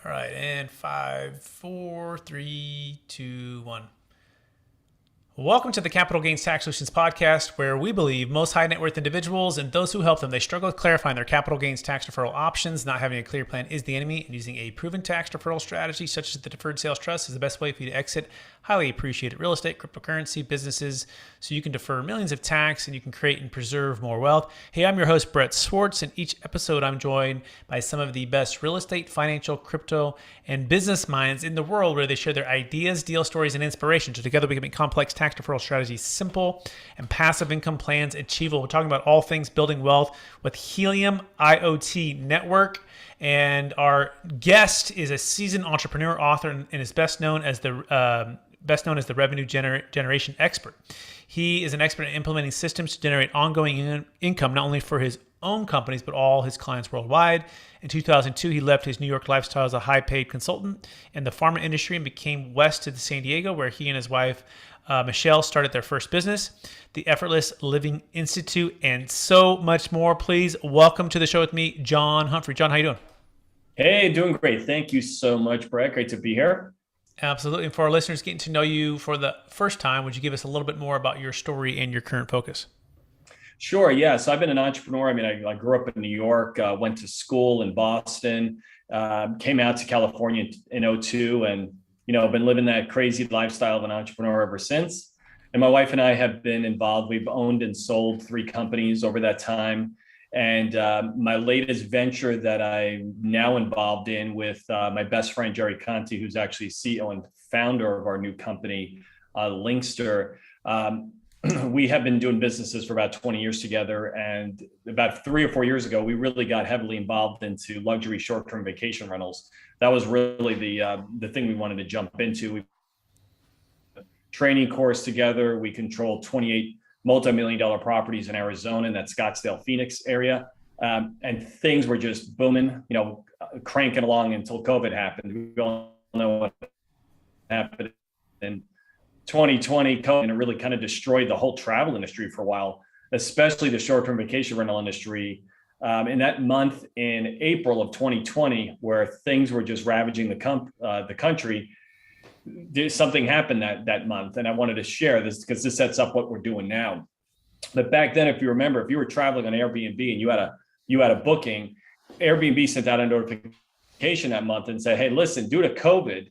All right, and 5, 4, 3, 2, 1. Welcome to the Capital Gains Tax Solutions podcast, where we believe most high net worth individuals and those who help them, they struggle with clarifying their capital gains tax deferral options. Not having a clear plan is the enemy, and using a proven tax deferral strategy such as the Deferred Sales Trust is the best way for you to exit highly appreciated real estate, cryptocurrency, businesses, so you can defer millions of tax and you can create and preserve more wealth. Hey, I'm your host, Brett Swarts, and each episode I'm joined by some of the best real estate, financial, crypto, and business minds in the world, where they share their ideas, deal stories, and inspiration. So together we can make complex tax deferral strategies simple and passive income plans achievable. We're talking about all things building wealth with Helium IoT Network. And our guest is a seasoned entrepreneur, author, and is best known as the revenue generation expert. He is an expert in implementing systems to generate ongoing income, not only for his own companies, but all his clients worldwide. In 2002, he left his New York lifestyle as a high-paid consultant in the pharma industry and became west to San Diego, where he and his wife, Michelle, started their first business, the Effortless Living Institute, and so much more. Please welcome to the show with me, John Humphrey. John, how you doing? Hey, doing great. Thank you so much, Brett. Great to be here. Absolutely. And for our listeners getting to know you for the first time, would you give us a little bit more about your story and your current focus? Sure. Yeah. So I've been an entrepreneur. I grew up in New York, went to school in Boston, came out to California in '02, and, been living that crazy lifestyle of an entrepreneur ever since. And my wife and I have been involved. We've owned and sold 3 companies over that time. And my latest venture that I'm now involved in with my best friend, Jerry Conti, who's actually CEO and founder of our new company, Linkster. We have been doing businesses for about 20 years together. And about 3 or 4 years ago, we really got heavily involved into luxury short-term vacation rentals. That was really the thing we wanted to jump into. We training course together. We control 28 multi-million-dollar properties in Arizona, in that Scottsdale, Phoenix area. And things were just booming, cranking along until COVID happened. We all know what happened in 2020. COVID really kind of destroyed the whole travel industry for a while, especially the short-term vacation rental industry. In that month in April of 2020, where things were just ravaging the country, something happened that month, and I wanted to share this because this sets up what we're doing now. But back then, if you remember, if you were traveling on Airbnb and you had a booking, Airbnb sent out a notification that month and said, "Hey, listen, due to COVID,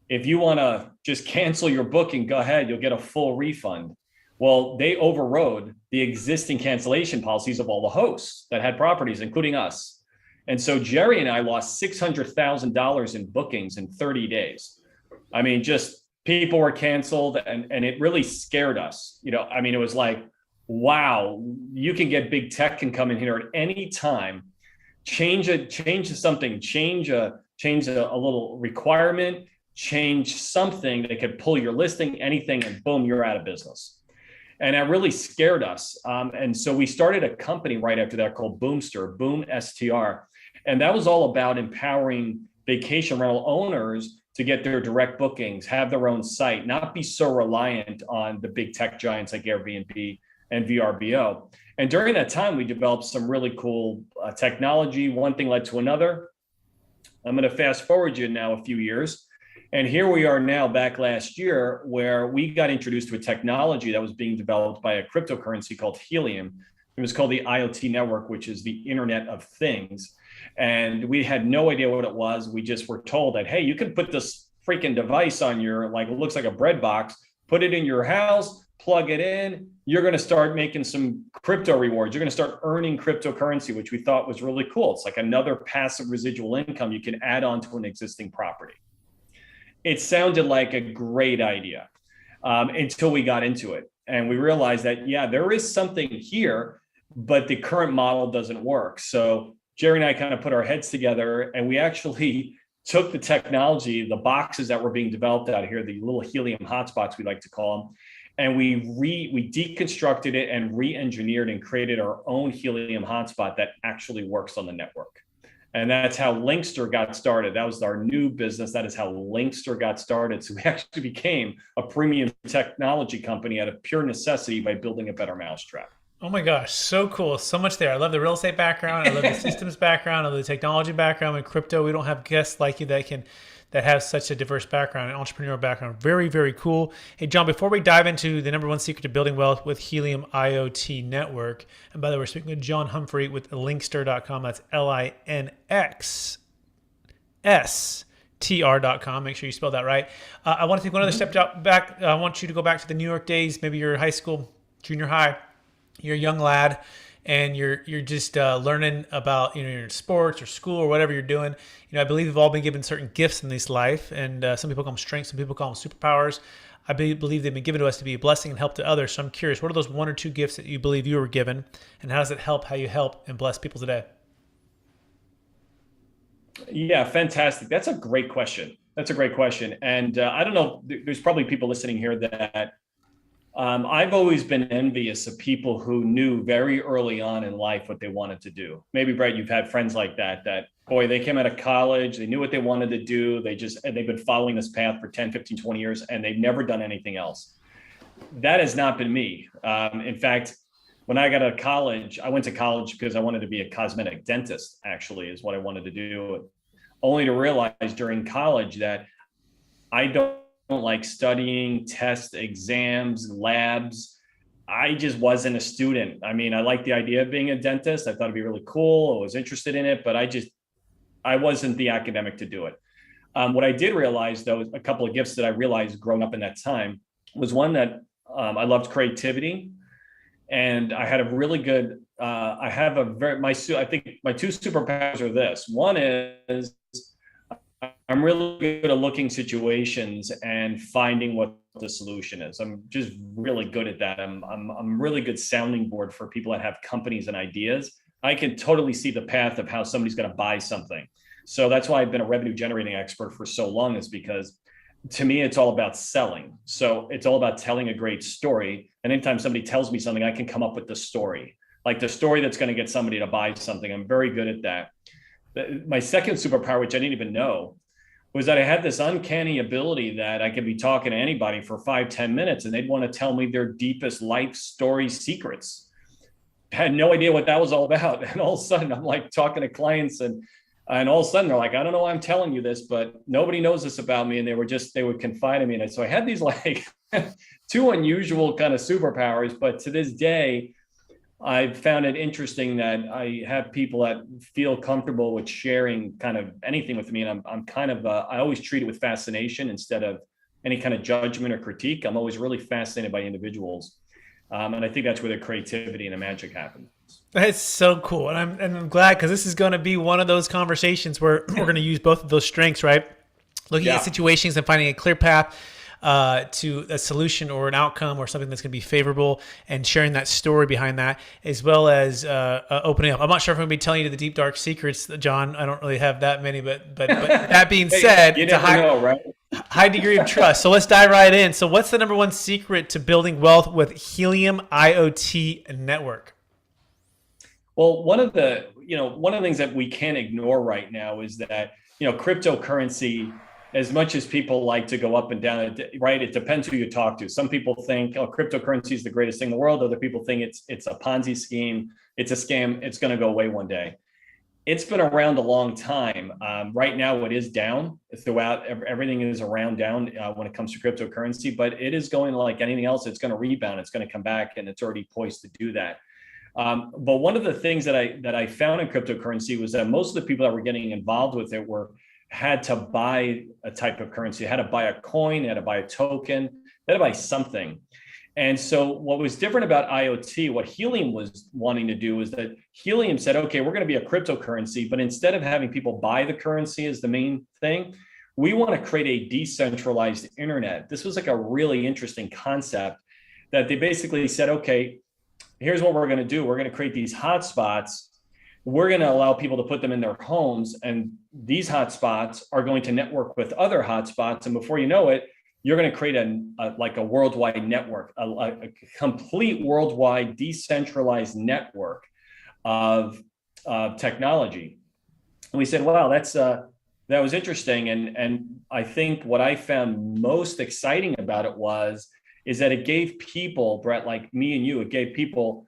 if you want to just cancel your booking, go ahead, you'll get a full refund." Well, they overrode the existing cancellation policies of all the hosts that had properties, including us. And so Jerry and I lost $600,000 in bookings in 30 days. I mean, just people were canceled, and it really scared us. It was like, wow, you can get big tech can come in here at any time, change something, change a little requirement, change something that could pull your listing, anything, and boom, you're out of business. And that really scared us. And so we started a company right after that called Boomster, Boom STR. And that was all about empowering vacation rental owners to get their direct bookings, have their own site, not be so reliant on the big tech giants like Airbnb and VRBO. And during that time, we developed some really cool technology. One thing led to another. I'm going to fast forward you now a few years. And here we are now back last year, where we got introduced to a technology that was being developed by a cryptocurrency called Helium. It was called the IoT network, which is the Internet of Things. And we had no idea what it was. We just were told that, hey, you can put this freaking device on your, it looks like a bread box, put it in your house, plug it in. You're going to start making some crypto rewards. You're going to start earning cryptocurrency, which we thought was really cool. It's like another passive residual income you can add on to an existing property. It sounded like a great idea until we got into it. And we realized that, yeah, there is something here, but the current model doesn't work. So Jerry and I kind of put our heads together, and we actually took the technology, the boxes that were being developed out here, the little helium hotspots, we like to call them, and we deconstructed it and re-engineered and created our own helium hotspot that actually works on the network. And that's how Linkster got started. That was our new business. That is how Linkster got started. So we actually became a premium technology company out of pure necessity by building a better mousetrap. Oh my gosh, so cool. So much there. I love the real estate background. I love the systems background. I love the technology background. And crypto, we don't have guests like you that have such a diverse background, an entrepreneurial background. Very, very cool. Hey, John, before we dive into the number one secret to building wealth with Helium IoT Network, and by the way, we're speaking with John Humphrey with linkster.com. That's LINXSTR.com. Make sure you spell that right. I want to take one other step back. I want you to go back to the New York days, maybe your high school, junior high. You're a young lad and you're just learning about you're in sports or school or whatever you're doing. I believe we've all been given certain gifts in this life, and some people call them strengths, some people call them superpowers. I believe they've been given to us to be a blessing and help to others. So I'm curious, what are those one or two gifts that you believe you were given, and how does it help how you help and bless people today? Yeah, fantastic. That's a great question. And I don't know, there's probably people listening here that I've always been envious of people who knew very early on in life what they wanted to do. Maybe, Brett, you've had friends like that, boy, they came out of college, they knew what they wanted to do. And they've been following this path for 10, 15, 20 years, and they've never done anything else. That has not been me. In fact, when I got out of college, I went to college because I wanted to be a cosmetic dentist, actually, is what I wanted to do. Only to realize during college that I don't like studying, tests, exams, labs. I just wasn't a student. I mean, I liked the idea of being a dentist. I thought it'd be really cool. I was interested in it, but I wasn't the academic to do it. What I did realize, though, a couple of gifts that I realized growing up in that time was one that I loved creativity, and I had a really good. I think my two superpowers are this. One is I'm really good at looking situations and finding what the solution is. I'm just really good at that. I'm really good sounding board for people that have companies and ideas. I can totally see the path of how somebody's going to buy something. So that's why I've been a revenue generating expert for so long, is because to me, it's all about selling. So it's all about telling a great story. And anytime somebody tells me something, I can come up with the story, like the story that's going to get somebody to buy something. I'm very good at that. My second superpower, which I didn't even know, was that I had this uncanny ability that I could be talking to anybody for 5-10 minutes and they'd want to tell me their deepest life story secrets. I had no idea what that was all about. And all of a sudden I'm like talking to clients and all of a sudden they're like, I don't know why I'm telling you this, but nobody knows this about me. And they would confide in me. And so I had these like two unusual kind of superpowers, but to this day, I've found it interesting that I have people that feel comfortable with sharing kind of anything with me. And I'm kind of, I always treat it with fascination instead of any kind of judgment or critique. I'm always really fascinated by individuals. And I think that's where the creativity and the magic happens. That's so cool. And I'm glad, because this is going to be one of those conversations where we're going to use both of those strengths, right? Looking at situations and finding a clear path to a solution or an outcome or something that's going to be favorable, and sharing that story behind that, as well as opening up. I'm not sure if I'm going to be telling you the deep, dark secrets, John. I don't really have that many, but that being said, it's a high degree of trust. So let's dive right in. So what's the number one secret to building wealth with Helium IoT Network? Well, one of the things that we can't ignore right now is that, cryptocurrency, as much as people like to go up and down, right? It depends who you talk to. Some people think, cryptocurrency is the greatest thing in the world. Other people think it's a Ponzi scheme. It's a scam. It's going to go away one day. It's been around a long time. Right now, it is down throughout. Everything is around down when it comes to cryptocurrency, but it is going like anything else. It's going to rebound. It's going to come back, and it's already poised to do that. But one of the things that I found in cryptocurrency was that most of the people that were getting involved with it had to buy a type of currency, had to buy a coin, had to buy a token, they had to buy something. And so what was different about IoT, what Helium was wanting to do, is that Helium said, okay, we're going to be a cryptocurrency, but instead of having people buy the currency as the main thing, we want to create a decentralized internet. This was like a really interesting concept that they basically said, okay, here's what we're going to do. We're going to create these hotspots. We're going to allow people to put them in their homes, and these hotspots are going to network with other hotspots. And before you know it, you're going to create a worldwide network, a complete worldwide decentralized network of technology. And we said, wow, that was interesting. And I think what I found most exciting about it is that it gave people, Brett, like me and you, it gave people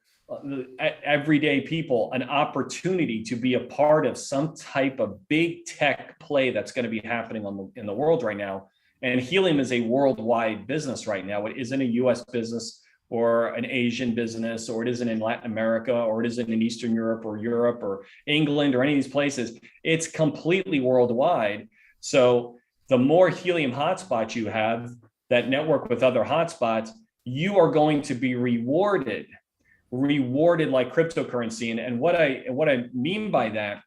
everyday people an opportunity to be a part of some type of big tech play that's going to be happening in the world right now. And Helium is a worldwide business right now. It isn't a US business or an Asian business, or it isn't in Latin America, or it isn't in Eastern Europe or England or any of these places. It's completely worldwide. So the more Helium hotspots you have that network with other hotspots, you are going to be rewarded like cryptocurrency. And what I mean by that,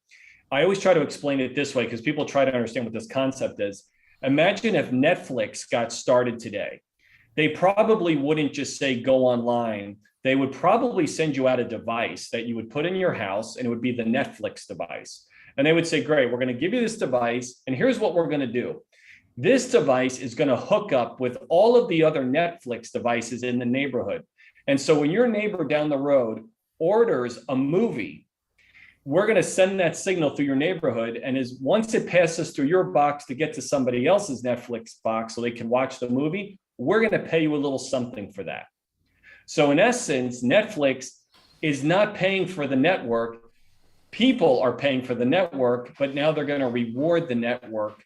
I always try to explain it this way because people try to understand what this concept is. Imagine if Netflix got started today. They probably wouldn't just say go online. They would probably send you out a device that you would put in your house, and it would be the Netflix device. And they would say, great, we're going to give you this device, and here's what we're going to do. This device is going to hook up with all of the other Netflix devices in the neighborhood. And so when your neighbor down the road orders a movie, we're going to send that signal through your neighborhood. And once it passes through your box to get to somebody else's Netflix box so they can watch the movie, we're going to pay you a little something for that. So in essence, Netflix is not paying for the network. People are paying for the network, but now they're going to reward the network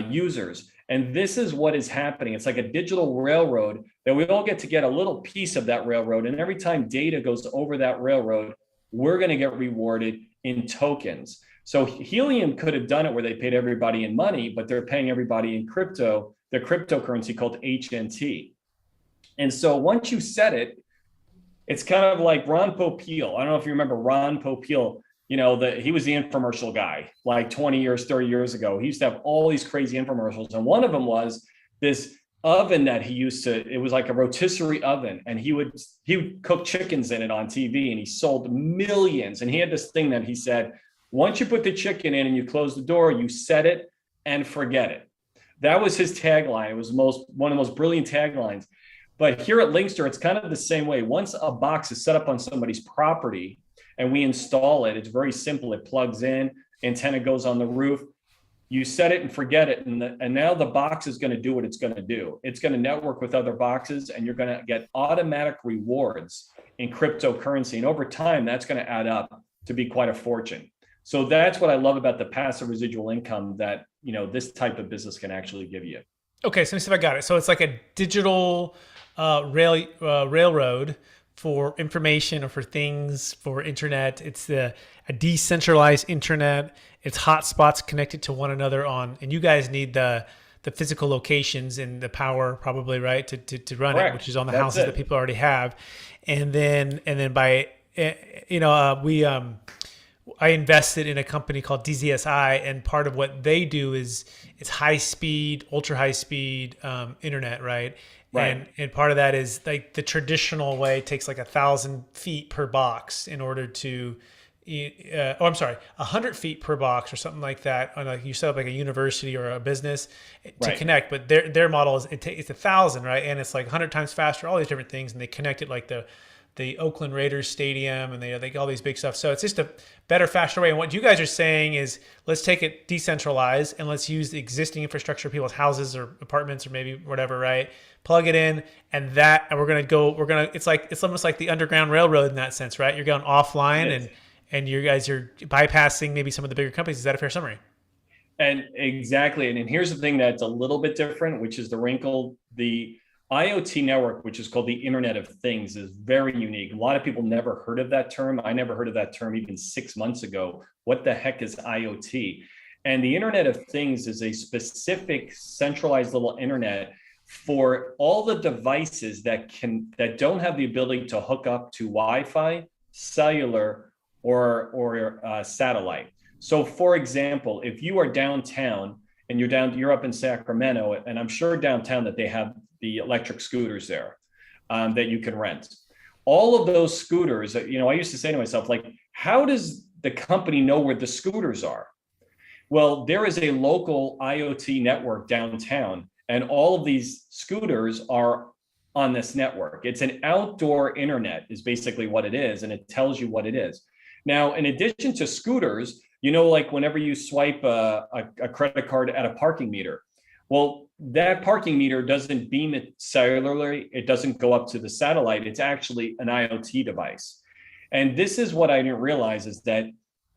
users. And this is what is happening. It's like a digital railroad that we all get to get a little piece of that railroad. And every time data goes over that railroad, we're going to get rewarded in tokens. So Helium could have done it where they paid everybody in money, but they're paying everybody in crypto, the cryptocurrency called HNT. And so once you set it, it's kind of like Ron Popeil. I don't know if you remember Ron Popeil. You know, he was the infomercial guy like 20 years, 30 years ago. He used to have all these crazy infomercials. And one of them was this oven that he used to, it was like a rotisserie oven. And he would cook chickens in it on TV, and he sold millions. And he had this thing that he said, once you put the chicken in and you close the door, you set it and forget it. That was his tagline. It was one of the most brilliant taglines. But here at Linkster, it's kind of the same way. Once a box is set up on somebody's property and we install it, it's very simple. It plugs in, antenna goes on the roof. You set it and forget it. And now the box is going to do what it's going to do. It's going to network with other boxes, and you're going to get automatic rewards in cryptocurrency. And over time, that's going to add up to be quite a fortune. So that's what I love about the passive residual income that, you know, this type of business can actually give you. Okay, so let me see if I got it. So it's like a digital railroad for information or for things, for internet. It's a decentralized internet. It's hotspots connected to one another and you guys need the physical locations and the power probably, right, to run Correct. it, which is on the That's houses it. that people already have. And then by, I invested in a company called DZSI, and part of what they do is it's high speed, ultra high speed internet, right? Right. And part of that is like the traditional way takes like 1,000 feet per box in order to, 100 feet per box or something like that. On you set up like a university or a business to Right. connect, but their model is it's 1,000, right? And it's like 100 times faster, all these different things, and they connect it like the Oakland Raiders stadium, and they all these big stuff. So it's just a better, faster way. And what you guys are saying is, let's take it decentralized and let's use the existing infrastructure, people's houses or apartments or maybe whatever, right? Plug it in, and it's almost like the Underground Railroad in that sense, right? You're going offline, and you guys are bypassing maybe some of the bigger companies. Is that a fair summary? And exactly. And here's the thing that's a little bit different, which is the wrinkle. The IoT network, which is called the Internet of Things, is very unique. A lot of people never heard of that term. I never heard of that term even 6 months ago. What the heck is IoT? And the Internet of Things is a specific centralized little internet for all the devices that don't have the ability to hook up to Wi-Fi, cellular, or satellite. So for example, if you are downtown and you're up in Sacramento, and I'm sure downtown that they have the electric scooters there that you can rent. All of those scooters, I used to say to myself, like, how does the company know where the scooters are? Well, there is a local IoT network downtown, and all of these scooters are on this network. It's an outdoor internet is basically what it is, and it tells you what it is. Now, in addition to scooters, like whenever you swipe a credit card at a parking meter, well, that parking meter doesn't beam it cellularly. It doesn't go up to the satellite. It's actually an IoT device. And this is what I didn't realize is that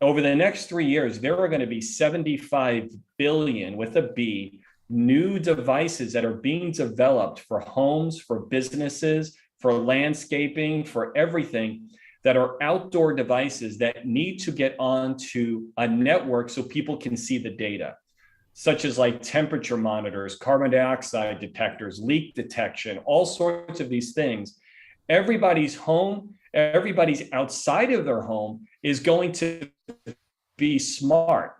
over the next 3 years, there are going to be 75 billion with a B new devices that are being developed for homes, for businesses, for landscaping, for everything that are outdoor devices that need to get onto a network so people can see the data, such as like temperature monitors, carbon dioxide detectors, leak detection, all sorts of these things. Everybody's home, everybody's outside of their home is going to be smart.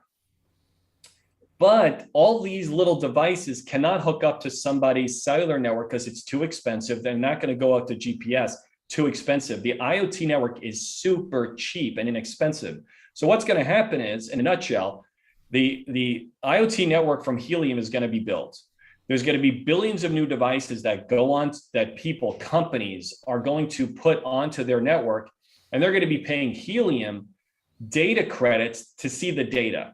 But all these little devices cannot hook up to somebody's cellular network because it's too expensive. They're not going to go up to GPS, too expensive. The IoT network is super cheap and inexpensive. So what's going to happen is, in a nutshell, the IoT network from Helium is going to be built. There's going to be billions of new devices that go on, that people, companies are going to put onto their network, and they're going to be paying Helium data credits to see the data.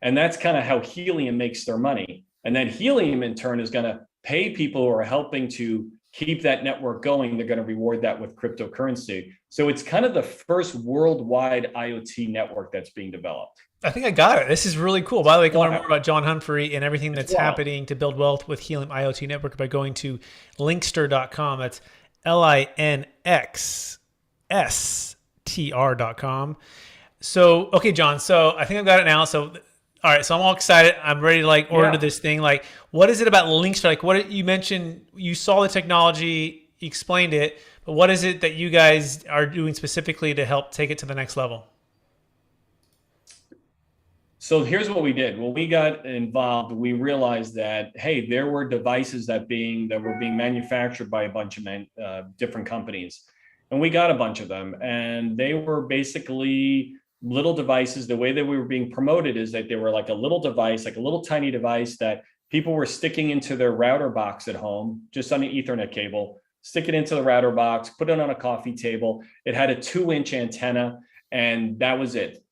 And that's kind of how Helium makes their money. And then Helium in turn is going to pay people who are helping to keep that network going. They're going to reward that with cryptocurrency. So it's kind of the first worldwide IoT network that's being developed. I think I got it. This is really cool. By the way, you can learn more about John Humphrey and everything that's happening to build wealth with Helium IoT Network by going to linkster.com. That's LINXSTR.com. So, okay, John. So I think I've got it now. So, all right. So I'm all excited. I'm ready to order this thing. What is it about Linkster? What you mentioned, you saw the technology, you explained it, but what is it that you guys are doing specifically to help take it to the next level? So here's what we did. When we got involved, we realized that, hey, there were devices that were being manufactured by a bunch of different companies. And we got a bunch of them. And they were basically little devices. The way that we were being promoted is that they were like a little device, like a little tiny device that people were sticking into their router box at home, just on an Ethernet cable, stick it into the router box, put it on a coffee table. It had a 2-inch antenna, and that was it.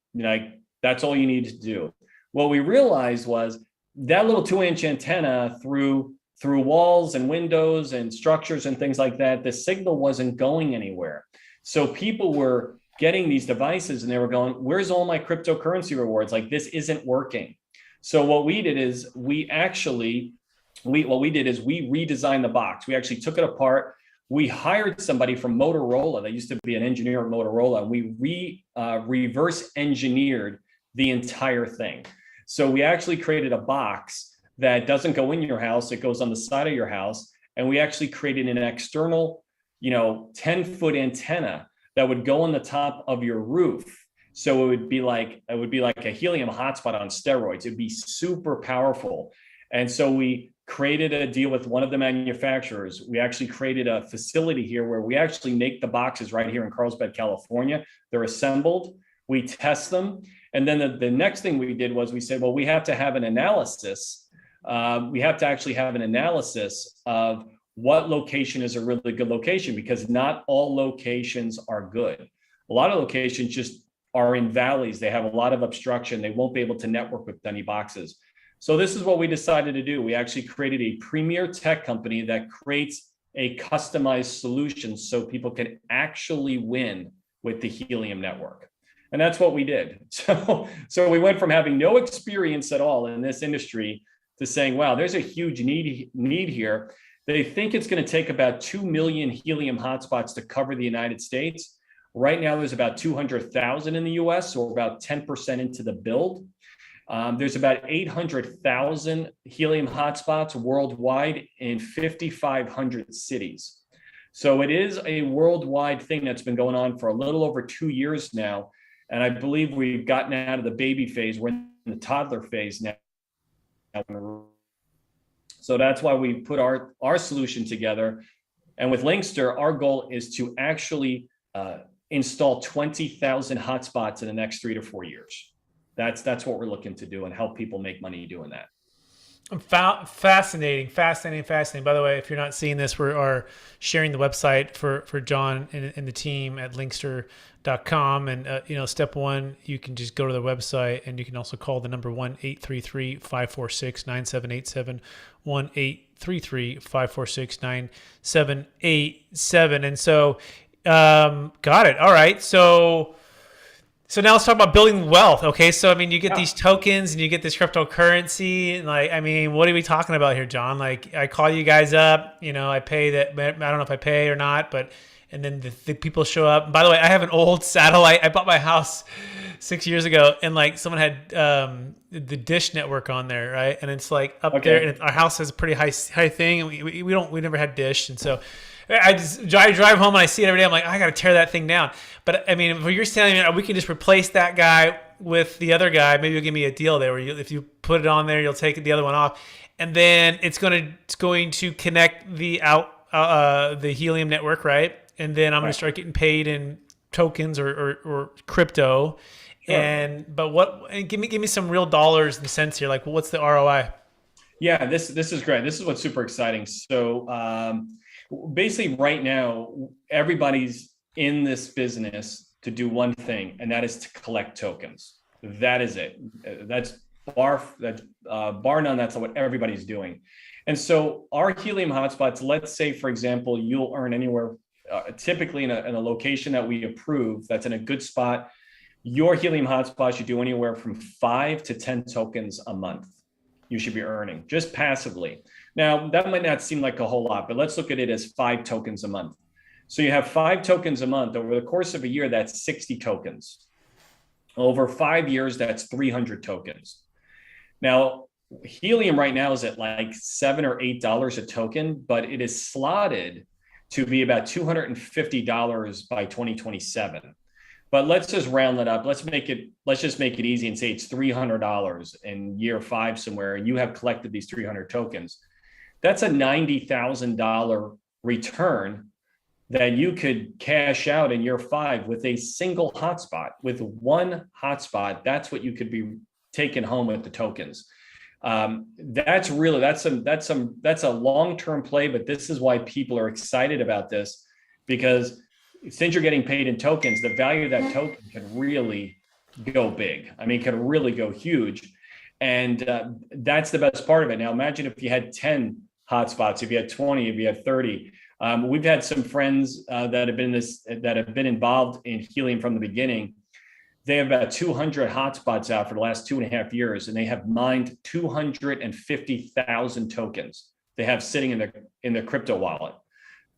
That's all you needed to do. What we realized was that little 2-inch antenna through walls and windows and structures and things like that, the signal wasn't going anywhere. So people were getting these devices and they were going, where's all my cryptocurrency rewards? This isn't working. So what we did is we redesigned the box. We actually took it apart. We hired somebody from Motorola that used to be an engineer at Motorola, and we reverse engineered the entire thing. So we actually created a box that doesn't go in your house, it goes on the side of your house. And we actually created an external, 10-foot antenna that would go on the top of your roof. So it would be like a Helium hotspot on steroids. It'd be super powerful. And so we created a deal with one of the manufacturers. We actually created a facility here where we actually make the boxes right here in Carlsbad, California. They're assembled, we test them. And then the next thing we did was we said, well, we have to have an analysis. We have to actually have an analysis of what location is a really good location, because not all locations are good. A lot of locations just are in valleys. They have a lot of obstruction. They won't be able to network with any boxes. So this is what we decided to do. We actually created a premier tech company that creates a customized solution so people can actually win with the Helium network. And that's what we did. So we went from having no experience at all in this industry to saying, wow, there's a huge need here. They think it's going to take about 2 million Helium hotspots to cover the United States. Right now, there's about 200,000 in the US, so we're about 10% into the build. There's about 800,000 Helium hotspots worldwide in 5,500 cities. So it is a worldwide thing that's been going on for a little over 2 years now. And I believe we've gotten out of the baby phase. We're in the toddler phase now. So that's why we put our solution together. And with Linkster, our goal is to actually install 20,000 hotspots in the next 3 to 4 years. That's what we're looking to do and help people make money doing that. Fascinating. By the way, if you're not seeing this, we are sharing the website for John and the team at linkster.com. And, step one, you can just go to the website, and you can also call the number 1-833-546-9787, 1-833-546-9787. And so Got it. All right. So now let's talk about building wealth. Okay. So, I mean, you get Yeah. these tokens and you get this cryptocurrency. And like, I mean, what are we talking about here, John? Like, I call you guys up, I pay that. I don't know if I pay or not, but, and then the people show up. By the way, I have an old satellite. I bought my house 6 years ago and like someone had, the Dish network on there. Right. And it's like up there Okay. and our house has a pretty high thing. And we never had Dish. And so I drive home and I see it every day. I'm like, I got to tear that thing down. But I mean, if you're telling me we can just replace that guy with the other guy, maybe you'll give me a deal there where if you put it on there, you'll take the other one off, and then it's going to connect the Helium network, right? And then I'm going to Right. start getting paid in tokens or crypto. Sure. And give me some real dollars and cents here. Like, what's the ROI? Yeah, this is great. This is what's super exciting. So basically, right now, everybody's in this business to do one thing, and that is to collect tokens. That is it. That's bar none. That's what everybody's doing. And so our Helium hotspots. Let's say, for example, you'll earn anywhere, typically in a location that we approve, that's in a good spot. Your Helium hotspot should do anywhere from 5 to 10 tokens a month. You should be earning just passively. Now, that might not seem like a whole lot, but let's look at it as 5 tokens a month. So you have 5 tokens a month. Over the course of a year, that's 60 tokens. Over 5 years, that's 300 tokens. Now, Helium right now is at like $7 or $8 a token, but it is slotted to be about $250 by 2027. But let's just round that up. Let's just make it easy and say it's $300 in year 5 somewhere, and you have collected these 300 tokens. That's a $90,000 return that you could cash out in year 5 with a single hotspot. With one hotspot, that's what you could be taking home with the tokens. That's a long-term play, but this is why people are excited about this, because since you're getting paid in tokens, the value of that token can really go big. I mean, it can really go huge. And that's the best part of it. Now, imagine if you had 10 hotspots, if you had 20, if you had 30. We've had some friends that have been involved in Helium from the beginning. They have about 200 hotspots out for the last 2.5 years, and they have mined 250,000 tokens they have sitting in their crypto wallet.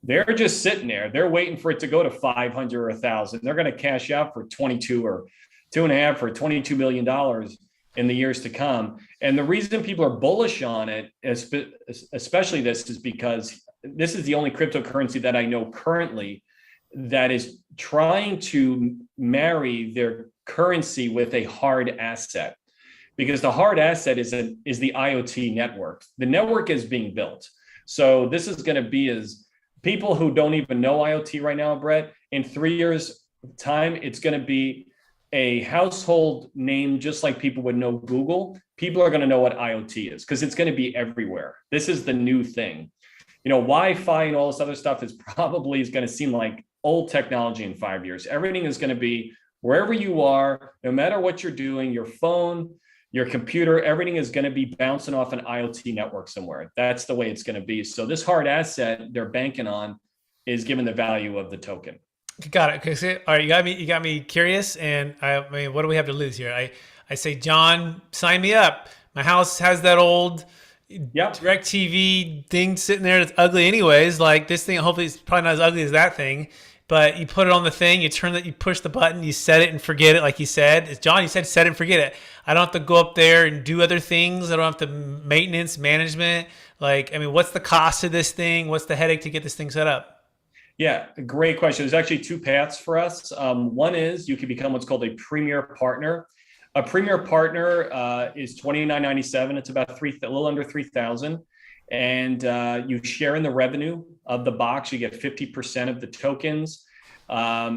They're just sitting there. They're waiting for it to go to 500 or 1,000. They're going to cash out for 22 or 2.5 or $22 million in the years to come. And the reason people are bullish on it, especially this, is because this is the only cryptocurrency that I know currently that is trying to marry their currency with a hard asset. Because the hard asset is the IoT network. The network is being built. So this is going to be as people who don't even know IoT right now, Brett, in 3 years' time, it's going to be a household name, just like people would know Google. People are going to know what IoT is because it's going to be everywhere. This is the new thing. Wi-Fi and all this other stuff is going to seem like old technology in 5 years. Everything is going to be wherever you are, no matter what you're doing, your phone, your computer, everything is going to be bouncing off an IoT network somewhere. That's the way it's going to be. So this hard asset they're banking on is given the value of the token. Got it. Okay. All right. You got me curious. And I mean, what do we have to lose here? I say, John, sign me up. My house has that old Direct TV thing sitting there that's ugly anyways. Like this thing, hopefully it's probably not as ugly as that thing. But you put it on the thing, you push the button, you set it and forget it, like you said. It's John, you said set it and forget it. I don't have to go up there and do other things. I don't have to maintenance, management. Like, I mean, what's the cost of this thing? What's the headache to get this thing set up? Yeah, great question. There's actually 2 paths for us. One is you can become what's called a premier partner. A premier partner is $29.97. It's about a little under 3,000. And you share in the revenue of the box. You get 50% of the tokens.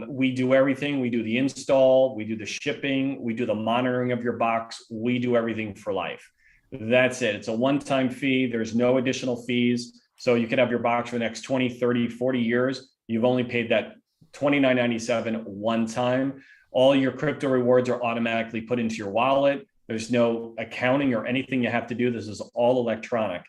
We do everything. We do the install, we do the shipping, we do the monitoring of your box. We do everything for life. That's it. It's a one-time fee. There's no additional fees. So you can have your box for the next 20, 30, 40 years. You've only paid that $29.97 one time. All your crypto rewards are automatically put into your wallet. There's no accounting or anything you have to do. This is all electronic.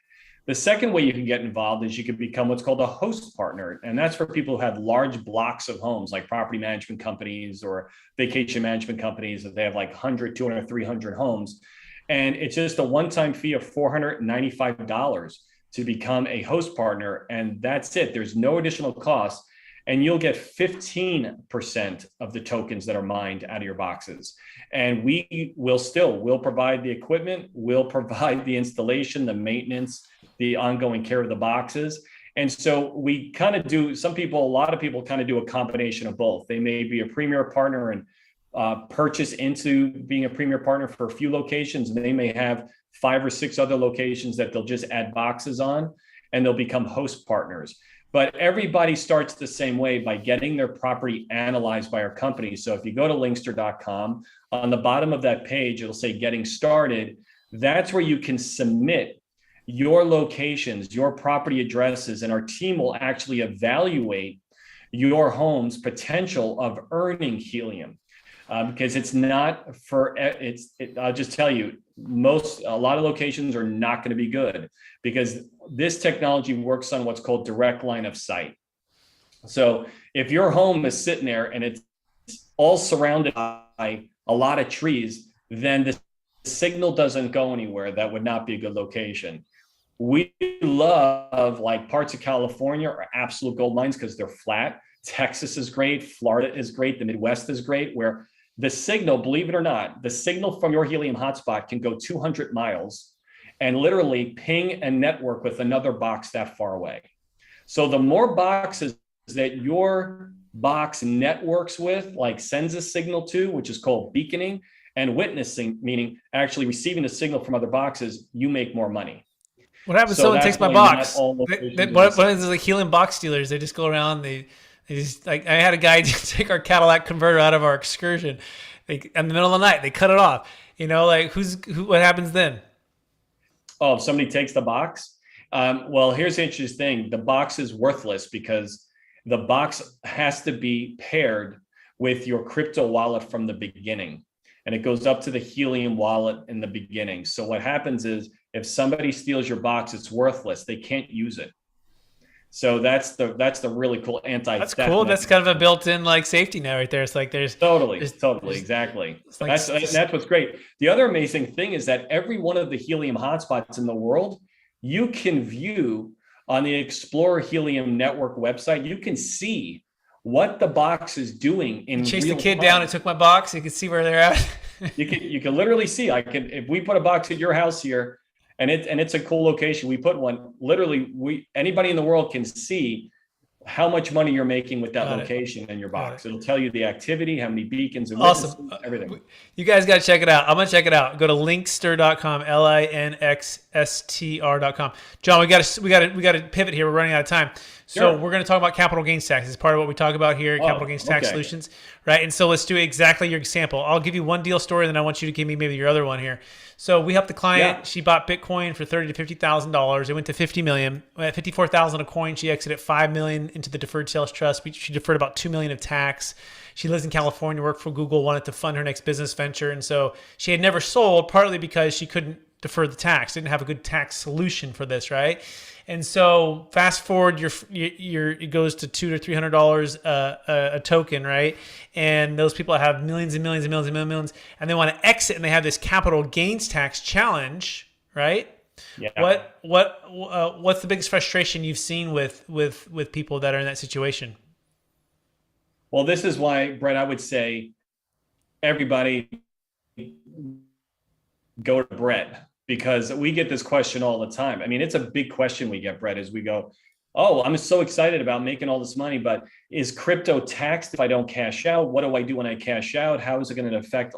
The second way you can get involved is you can become what's called a host partner. And that's for people who have large blocks of homes, like property management companies or vacation management companies, that they have like 100, 200, 300 homes. And it's just a one-time fee of $495 to become a host partner. And that's it. There's no additional cost. And you'll get 15% of the tokens that are mined out of your boxes. And we'll provide the equipment, we'll provide the installation, the maintenance, the ongoing care of the boxes. And so we kind of do, a lot of people kind of do a combination of both. They may be a premier partner and purchase into being a premier partner for a few locations, and they may have 5 or 6 other locations that they'll just add boxes on, and they'll become host partners. But everybody starts the same way, by getting their property analyzed by our company. So if you go to linkster.com, on the bottom of that page, it'll say getting started. That's where you can submit your locations, your property addresses, and our team will actually evaluate your home's potential of earning helium. Because it's not for, I'll just tell you, a lot of locations are not going to be good, because this technology works on what's called direct line of sight. So if your home is sitting there and it's all surrounded by a lot of trees, then the signal doesn't go anywhere. That would not be a good location. We love, like, parts of California are absolute gold mines because they're flat. Texas is great. Florida is great. The Midwest is great, where the signal, believe it or not, the signal from your helium hotspot can go 200 miles and literally ping and network with another box that far away. So the more boxes that your box networks with, like sends a signal to, which is called beaconing, and witnessing, meaning actually receiving a signal from other boxes, you make more money. What happens if someone takes my box? What is like helium box stealers? They just go around, they just, like, I had a guy take our Cadillac converter out of our excursion. In the middle of the night, they cut it off. Like, what happens then? Oh, if somebody takes the box? Well, here's the interesting thing. The box is worthless because the box has to be paired with your crypto wallet from the beginning. And it goes up to the Helium wallet in the beginning. So what happens is, if somebody steals your box, it's worthless. They can't use it. So that's the really cool anti-theft. That's cool. Mechanism. That's kind of a built-in, like, safety net right there. It's like there's exactly. Like, that's what's great. The other amazing thing is that every one of the helium hotspots in the world, you can view on the Explorer Helium Network website. You can see what the box is doing in real time. Chase the kid down and took my box. You can see where they're at. You can literally see. If we put a box at your house here, and it's a cool location, we put one, literally anybody in the world can see how much money you're making with that location in your box. It'll tell you the activity, how many beacons, and awesome, everything. You guys got to check it out. I'm going to check it out. Go to linkster.com, linxstr.com. John, we got to pivot here. We're running out of time. So we're going to talk about capital gains tax. It's part of what we talk about here at Capital Gains Tax Solutions, right? And so let's do exactly your example. I'll give you one deal story, and then I want you to give me maybe your other one here. So we helped the client. Yeah. She bought Bitcoin for $30,000 to $50,000. It went to $50 million. At $54,000 a coin, she exited $5 million into the Deferred Sales Trust. She deferred about $2 million of tax. She lives in California, worked for Google, wanted to fund her next business venture, and so she had never sold, partly because she couldn't defer the tax, didn't have a good tax solution for this, right? And so fast forward, it goes to $200 to $300 a token, right? And those people have millions and millions and millions and millions, and they want to exit, and they have this capital gains tax challenge, right? Yeah. What's the biggest frustration you've seen with people that are in that situation? Well, this is why, Brett, I would say everybody go to Brett, because we get this question all the time. I mean, it's a big question we get, Brett, as we go, oh, I'm so excited about making all this money, but is crypto taxed if I don't cash out? What do I do when I cash out? How is it going to affect,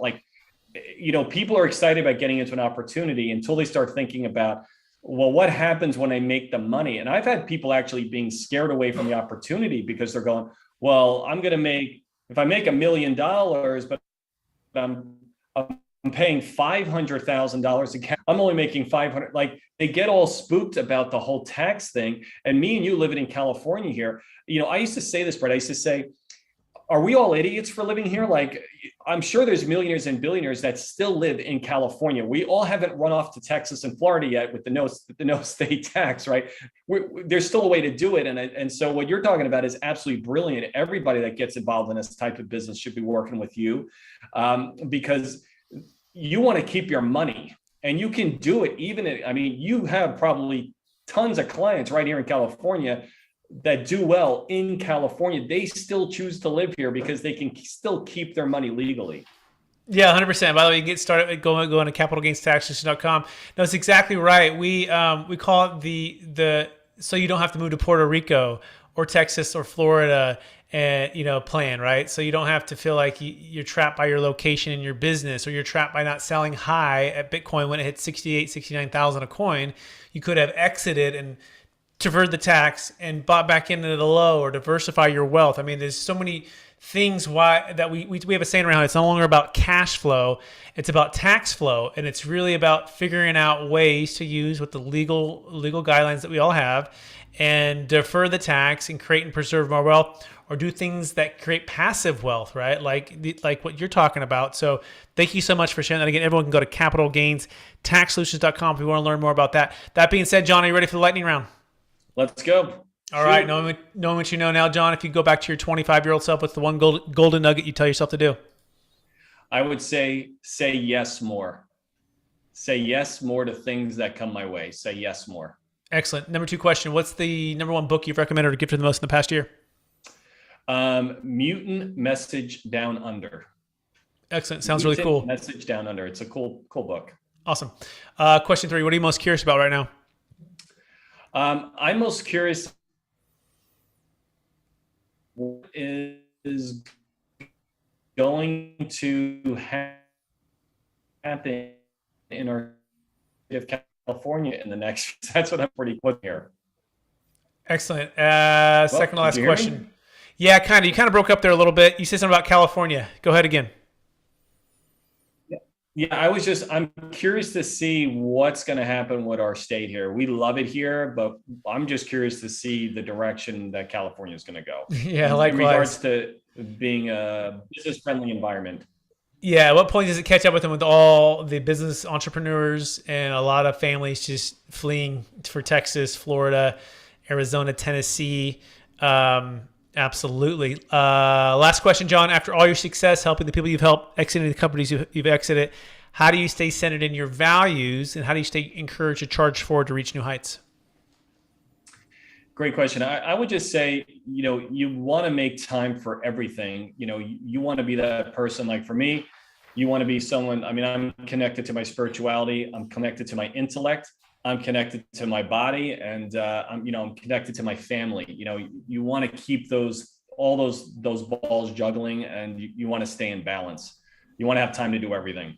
people are excited about getting into an opportunity until they start thinking about, well, what happens when I make the money? And I've had people actually being scared away from the opportunity because they're going, well, if I make $1 million, but I'm paying $500,000 again, I'm only making 500. Like, they get all spooked about the whole tax thing. And me and you living in California here, I used to say this, Brett, I used to say, are we all idiots for living here? Like, I'm sure there's millionaires and billionaires that still live in California. We all haven't run off to Texas and Florida yet with the no state tax, right? There's still a way to do it. And so what you're talking about is absolutely brilliant. Everybody that gets involved in this type of business should be working with you, because you want to keep your money, and you can do it. You have probably tons of clients right here in California that do well in California. They still choose to live here because they can still keep their money legally. Yeah, 100%. By the way, you can get started going to capitalgainstaxsolutions.com. No, it's exactly right. We call it the so you don't have to move to Puerto Rico or Texas or Florida and plan, right? So you don't have to feel like you're trapped by your location in your business, or you're trapped by not selling high at Bitcoin when it hit 69,000 a coin. You could have exited and deferred the tax and bought back into the low, or diversify your wealth. I mean, there's so many things that we have a saying around. It's no longer about cash flow, it's about tax flow, and it's really about figuring out ways to use with the legal guidelines that we all have, and defer the tax and create and preserve more wealth, or do things that create passive wealth, right? Like what you're talking about. So thank you so much for sharing that. Again, everyone can go to capitalgainstaxsolutions.com if you want to learn more about that. That being said, John, are you ready for the lightning round? Let's go. All right. Knowing what you know now, John, if you go back to your 25-year-old self, what's the one golden nugget you tell yourself to do? I would say yes more. Say yes more to things that come my way. Say yes more. Excellent. Number 2 question. What's the number 1 book you've recommended or gifted the most in the past year? Mutant Message Down Under. Excellent. Sounds really cool. Message Down Under. It's a cool book. Awesome. Question 3. What are you most curious about right now? I'm most curious what is going to happen in our state of California in the next. That's what I'm pretty quick here. Excellent. Second to last question. Yeah, kind of. You kind of broke up there a little bit. You said something about California. Go ahead again. Yeah, I'm curious to see what's going to happen with our state here. We love it here, but I'm just curious to see the direction that California is going to go. Yeah, likewise. In regards to being a business-friendly environment. Yeah, at what point does it catch up with them, with all the business entrepreneurs and a lot of families just fleeing for Texas, Florida, Arizona, Tennessee? Absolutely. Last question, John. After all your success helping the people you've helped, exiting the companies you've exited, how do you stay centered in your values, and how do you stay encouraged to charge forward to reach new heights? Great question. I would just say, you want to make time for everything. You want to be that person. Like for me, you want to be someone, I'm connected to my spirituality. I'm connected to my intellect. I'm connected to my body, and I'm connected to my family. You want to keep all those balls juggling, and you want to stay in balance. You want to have time to do everything.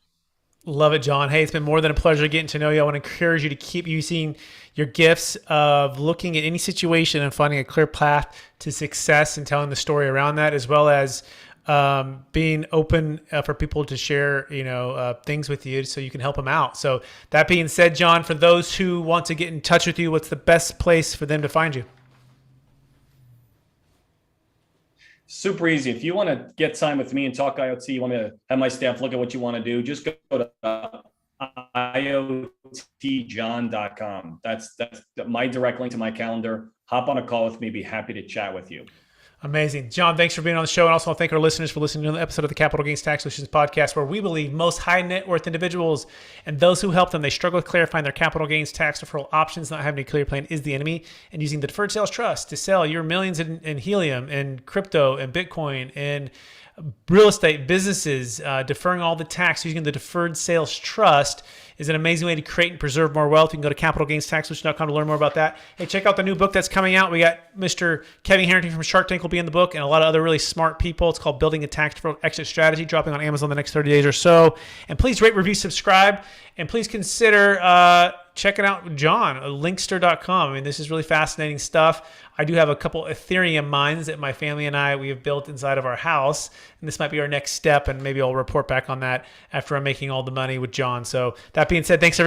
Love it, John. Hey, it's been more than a pleasure getting to know you. I want to encourage you to keep using your gifts of looking at any situation and finding a clear path to success and telling the story around that, as well as being open for people to share, things with you so you can help them out. So that being said, John, for those who want to get in touch with you, what's the best place for them to find you? Super easy. If you want to get time with me and talk IoT, you want me to have my staff look at what you want to do, just go to iotjohn.com. That's my direct link to my calendar. Hop on a call with me. Be happy to chat with you. Amazing. John, thanks for being on the show. And also want to thank our listeners for listening to the episode of the Capital Gains Tax Solutions podcast, where we believe most high net worth individuals and those who help them, they struggle with clarifying their capital gains tax deferral options. Not having a clear plan is the enemy. And using the Deferred Sales Trust to sell your millions in Helium and crypto and Bitcoin and real estate businesses, deferring all the tax using the Deferred Sales Trust is an amazing way to create and preserve more wealth. You can go to capitalgainstaxsolutions.com to learn more about that. Hey, check out the new book that's coming out. We got Mr. Kevin Harrington from Shark Tank will be in the book, and a lot of other really smart people. It's called Building a Tax Deferral Exit Strategy, dropping on Amazon the next 30 days or so. And please rate, review, subscribe, and please consider checking out John, linkster.com. This is really fascinating stuff. I do have a couple Ethereum mines that my family and we have built inside of our house, and this might be our next step, and maybe I'll report back on that after I'm making all the money with John. So that being said, thanks everybody.